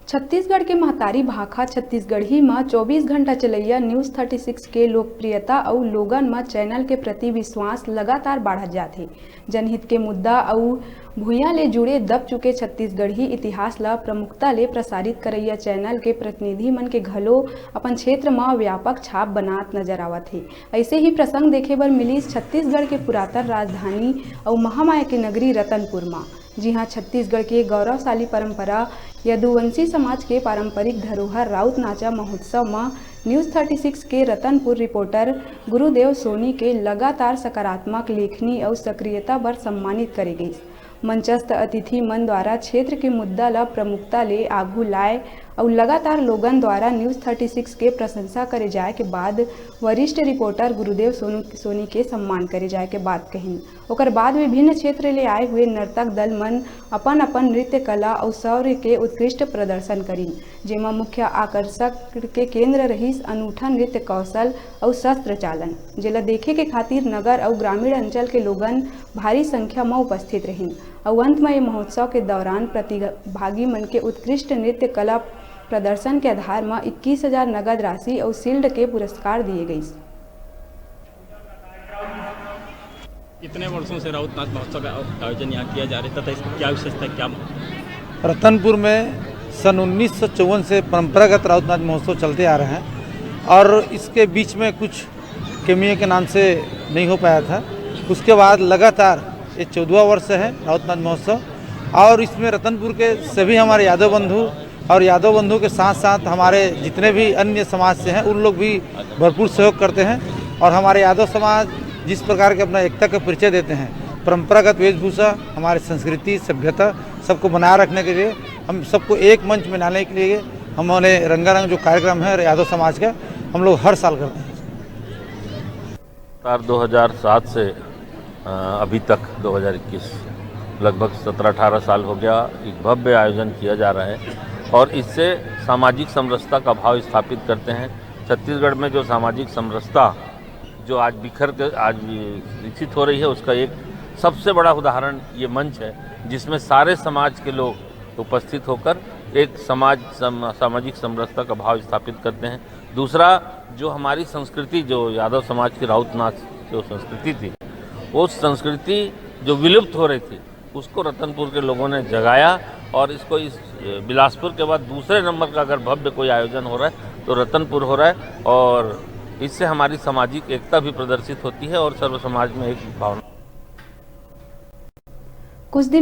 छत्तीसगढ़ के महतारी भाखा छत्तीसगढ़ी में 24 घंटा चलैया न्यूज़ 36 के लोकप्रियता और लोगन में चैनल के प्रति विश्वास लगातार बढ़त जाथे। जनहित के मुद्दा और भुइयां ले जुड़े दब चुके छत्तीसगढ़ी इतिहास ला प्रमुखता ले प्रसारित करैया चैनल के प्रतिनिधि मन के घलो अपन क्षेत्र में व्यापक छाप बनात नजर आवत है। ऐसे ही प्रसंग देखे बर मिलिस छत्तीसगढ़ के पुरातन राजधानी और महामाया के नगरी रतनपुर में। जी हाँ, छत्तीसगढ़ के गौरवशाली परंपरा यदुवंशी समाज के पारंपरिक धरोहर राउत नाचा महोत्सव में न्यूज़ 36 के रतनपुर रिपोर्टर गुरुदेव सोनी के लगातार सकारात्मक लेखनी और सक्रियता बर सम्मानित करे गई। मंचस्थ अतिथि मन द्वारा क्षेत्र के मुद्दा ला प्रमुखता ले आगू लाए और लगातार लोगन द्वारा न्यूज़ 36 के प्रशंसा करे जाए के बाद वरिष्ठ रिपोर्टर गुरुदेव सोनी के सम्मान करे जाए के बात कहिन। ओकर बाद विभिन्न क्षेत्र ले आए हुए नर्तक दल मन अपन अपन नृत्य कला और शौर्य के उत्कृष्ट प्रदर्शन करिन, जेमा मुख्य आकर्षक के केंद्र रहीस अनूठा नृत्य कौशल और शस्त्र चालन, जेला देखे के खातिर नगर और ग्रामीण अंचल के लोगन भारी संख्या में उपस्थित रहिन। और अंत में ये महोत्सव के दौरान प्रतिभागी मन के उत्कृष्ट नृत्य कला प्रदर्शन के आधार में 21,000 नगद राशि और शील्ड के पुरस्कार दिए गए। कितने वर्षों से राउत नाच महोत्सव का आयोजन यहाँ किया जा रहा है तथा इसकी क्या विशेषता है, क्या? रतनपुर में सन 1954 से परंपरागत राउत नाच महोत्सव चलते आ रहे हैं और इसके बीच में कुछ कमियों के नाम से नहीं हो पाया था। उसके बाद लगातार ये 14वां वर्ष है राउत नाच महोत्सव और इसमें रतनपुर के सभी हमारे यादव बंधु और यादव बंधु के साथ साथ हमारे जितने भी अन्य समाज से हैं उन लोग भी भरपूर सहयोग करते हैं। और हमारे यादव समाज जिस प्रकार के अपना एकता का परिचय देते हैं, परंपरागत वेशभूषा, हमारी संस्कृति सभ्यता सबको बनाए रखने के लिए, हम सबको एक मंच में लाने के लिए हमारे रंगारंग जो कार्यक्रम है यादव समाज का हम लोग हर साल करते हैं। 2007 से अभी तक 2021 लगभग 17-18 साल हो गया एक भव्य आयोजन किया जा रहा है और इससे सामाजिक समरसता का भाव स्थापित करते हैं। छत्तीसगढ़ में जो सामाजिक समरसता जो आज बिखर के आज विकसित हो रही है उसका एक सबसे बड़ा उदाहरण ये मंच है, जिसमें सारे समाज के लोग उपस्थित होकर एक सामाजिक समरसता का भाव स्थापित करते हैं। दूसरा, जो हमारी संस्कृति, जो यादव समाज की राउत नाच जो संस्कृति थी, वो संस्कृति जो विलुप्त हो रही थी उसको रतनपुर के लोगों ने जगाया और इसको इस बिलासपुर के बाद दूसरे नंबर का अगर भव्य कोई आयोजन हो रहा है तो रतनपुर हो रहा है और इससे हमारी सामाजिक एकता भी प्रदर्शित होती है और सर्व समाज में एक भावना। कुछ दिन